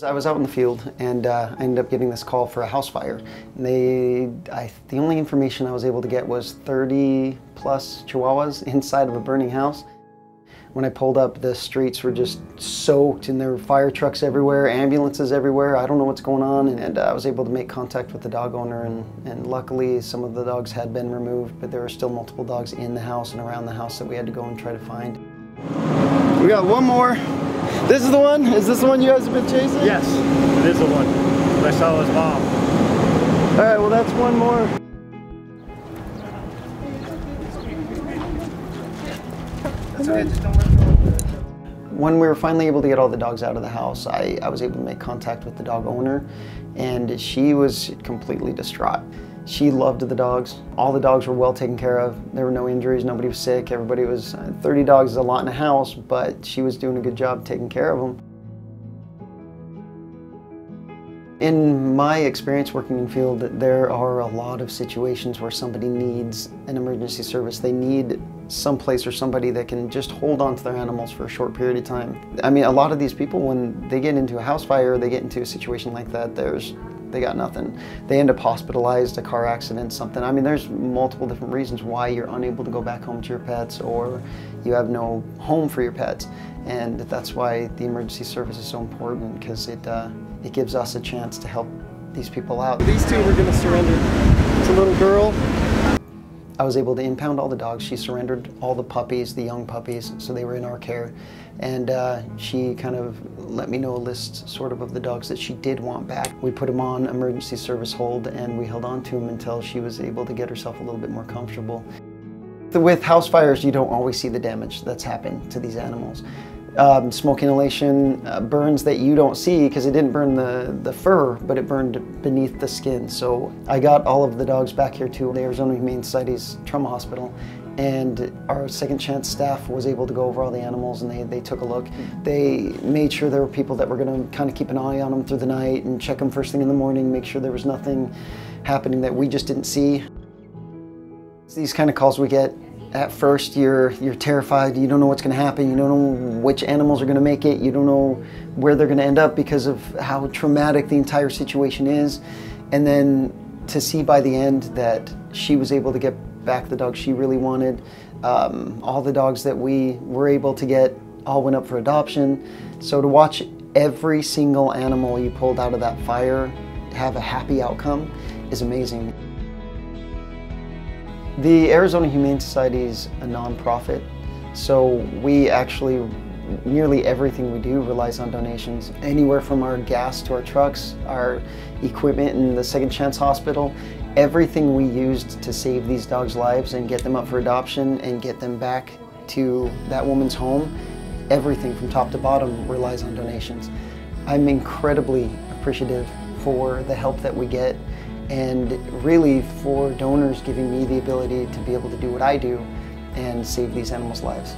I was out in the field and I ended up getting this call for a house fire. And the only information I was able to get was 30 plus Chihuahuas inside of a burning house. When I pulled up, the streets were just soaked and there were fire trucks everywhere, ambulances everywhere. I don't know what's going on. And I was able to make contact with the dog owner, and luckily some of the dogs had been removed, but there were still multiple dogs in the house and around the house that we had to go and try to find. We got one more. This is the one? Is this the one you guys have been chasing? Yes, it is the one. I saw his mom. All right, well that's one more. That's okay, just don't worry. When we were finally able to get all the dogs out of the house, I was able to make contact with the dog owner, and she was completely distraught. She loved the dogs. All the dogs were well taken care of. There were no injuries, nobody was sick, everybody was, 30 dogs is a lot in a house, but she was doing a good job taking care of them. In my experience working in field, there are a lot of situations where somebody needs an emergency service. They need someplace or somebody that can just hold on to their animals for a short period of time. I mean, a lot of these people, when they get into a house fire, they get into a situation like that, they got nothing. They end up hospitalized, a car accident, something. I mean, there's multiple different reasons why you're unable to go back home to your pets, or you have no home for your pets. And that's why the emergency service is so important, because it gives us a chance to help these people out. These two were gonna surrender. It's a little girl. I was able to impound all the dogs. She surrendered all the puppies, the young puppies, so they were in our care. And she kind of let me know a list sort of the dogs that she did want back. We put them on emergency service hold and we held on to them until she was able to get herself a little bit more comfortable. With house fires, you don't always see the damage that's happened to these animals. Smoke inhalation, burns that you don't see because it didn't burn the fur, but it burned beneath the skin. So I got all of the dogs back here to the Arizona Humane Society's trauma hospital, and our second chance staff was able to go over all the animals, and they took a look. They made sure there were people that were going to kind of keep an eye on them through the night and check them first thing in the morning, make sure there was nothing happening that we just didn't see. These kind of calls we get, at first you're terrified, you don't know what's going to happen, you don't know which animals are going to make it, you don't know where they're going to end up because of how traumatic the entire situation is. And then to see by the end that she was able to get back the dogs she really wanted, all the dogs that we were able to get all went up for adoption. So to watch every single animal you pulled out of that fire have a happy outcome is amazing. The Arizona Humane Society is a non-profit, so we actually, nearly everything we do relies on donations. Anywhere from our gas to our trucks, our equipment in the Second Chance Hospital, everything we used to save these dogs' lives and get them up for adoption and get them back to that woman's home, everything from top to bottom relies on donations. I'm incredibly appreciative for the help that we get, and really for donors giving me the ability to be able to do what I do and save these animals' lives.